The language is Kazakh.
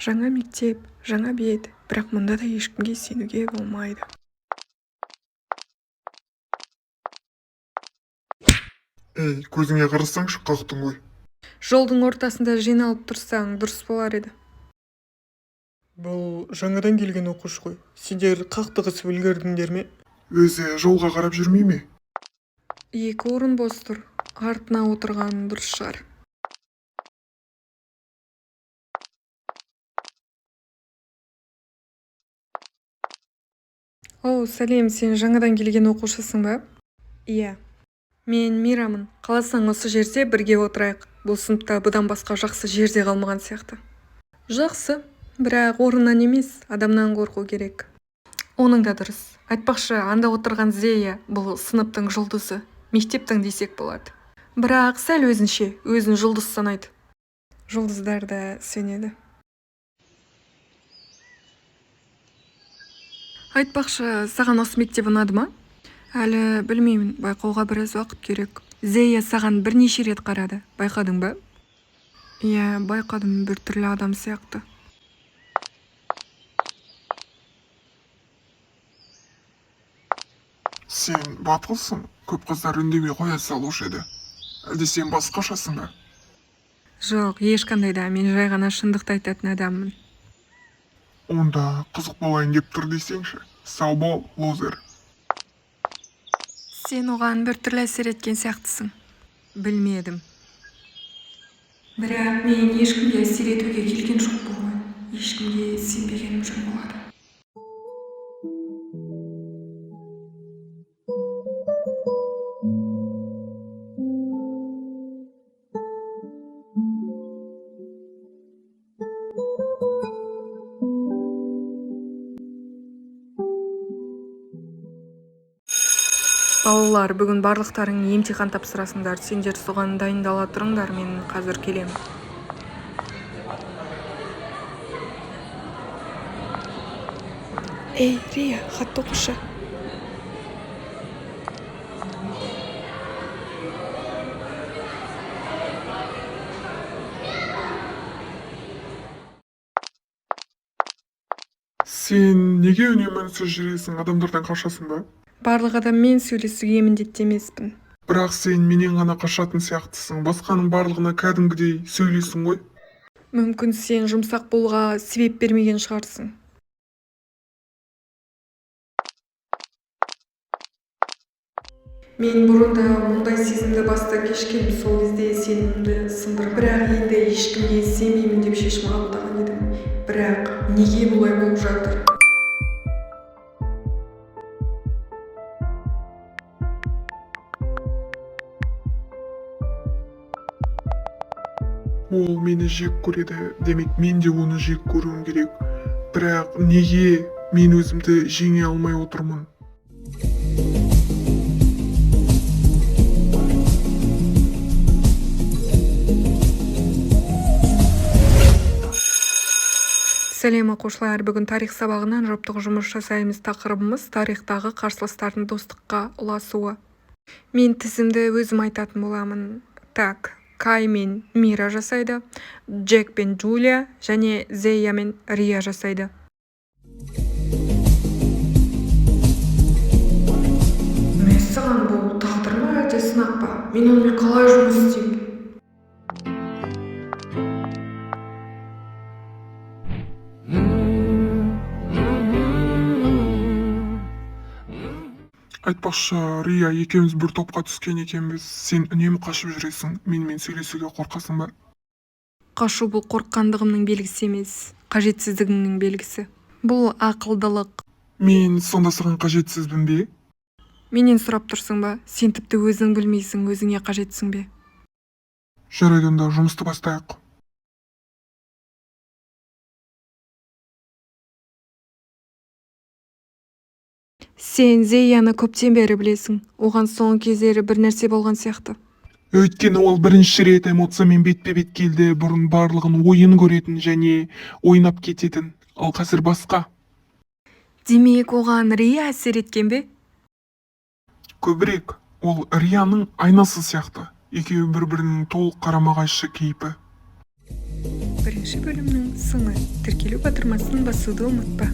Жаңа мектеп, жаңа бет, бірақ мұнда да ешкімге сенуге болмайды. Ей, көзіңе қарасаңшы, қақтың ғой. Жолдың ортасында жиналып тұрсаң дұрыс болар еді. Бұл жаңадан келген оқушы ғой. Сендер қақтығысып үлгердіңдер ме? Өзі жолға қарап жүрмей ме? Екі орын бос тұр. Артына отырған дұрыс шығар. Оу, сәлем, сен жаңадан келген оқушысың ба? Иә. Мен Мирамын. Қаласаң осы жерде бірге отырайық. Бұл сыныпта бұдан басқа жақсы жерде қалмаған сияқты. Жақсы, бірақ орыннан емес, адамнан қорқу керек. Оның да дұрыс. Айтпақшы, анда отырған Зея бұл сыныптың жұлдызы, мектептің десек болады. Бірақ сәл өзінше, өзін жұлдыз санайды. Жұлдыздар да сенеді. Айтпақшы, саған осы мектеп ұнады ма? Әлі білмеймін, байқауға біраз уақыт керек. Зея саған бірнеше рет қарады, байқадың ба? Иә, байқадым, бір түрлі адам сияқты. Сен батылсың, көп қыздар үндемей қоя салушы еді. Әлде сен басқашасың ба? Жоқ, ешқандай да, мен жай ғана шындықты айтатын адаммын. Онда қызық болайын деп тұр десеңші. Сау бол, лузер. Сен оған бір түрлі әсер еткен сияқтысың. Білмедім. Бірақ мен ешкімге әсер етуге келген жоқ болған. Ешкімге сенбегенім жөн болады. Балалар, бүгін барлықтарың емтихан тапсырасыңдар. Сендер соған дайындала тұрыңдар, мен қазір келемін. Ей, Рия, хатты оқышы. Сен неге үнемі үнсіз жүресің, адамдардан қашасың ба? Барлық адаммен сөйлесуге міндетті емеспін. Бірақ сен менен ғана қашатын сияқтысың, басқаның барлығына кәдімгідей сөйлейсің ғой. Мүмкін сен жұмсақ болуға себеп бермеген шығарсың. Мен бұрында мұндай сезімді баста кешкем, сол кезде сенімді сындырып, бірақ енді ешкімге сенбеймін деп шешім қабылдаған едім. Бірақ неге бұлай болып жатыр? Ол мені жек көреді, демек мен де оны жек көруім керек. Бірақ неге мен өзімді жеңе алмай отырмын? Сәлем оқушылар, бүгін тарих сабағынан жұптық жұмыс жасаймыз. Тақырыбымыз тарихтағы қарсыластардың достыққа ұласуы. Мен тізімді өзім айтатын боламын. Так, Кай мен Мира жасайды, Джек пен Джулия және Зея мен Рия жасайды. Мәссаған, бұл тағдыр ма әлде сынақ па? Мен онымен қалай жұмыс істеймін? Айтпақшы, Рия, екеуміз бір топқа түскен екенбіз. Сен үнемі қашып жүресің, менімен сөйлесуге қорқасың ба? Қашу бұл қорыққандығымның белгісі емес, қажетсіздігімнің белгісі. Бұл ақылдылық. Мен сонда саған қажетсізбін бе? Менен сұрап тұрсың ба? Сен тіпті өзің білмейсің, өзіңе қажетсің бе? Жарайды, онда жұмысты бастайық. Сен Зеяны көптен бері білесің. Оған соңғы кездері бір нәрсе болған сияқты. Өйткені ол бірінші рет эмоциямен бетпе-бет келді. Бұрын барлығын ойын көретін және ойнап кететін. Ал қазір басқа. Демек, оған Рия әсер еткен бе? Көбірек, ол Рияның айнасы сияқты. Екеуі бір-бірінің толық қарама-қайшы кейпі. Бір бірінші бөлімнің сыңы. Тіркелу батырмасын басуды ұмытпа.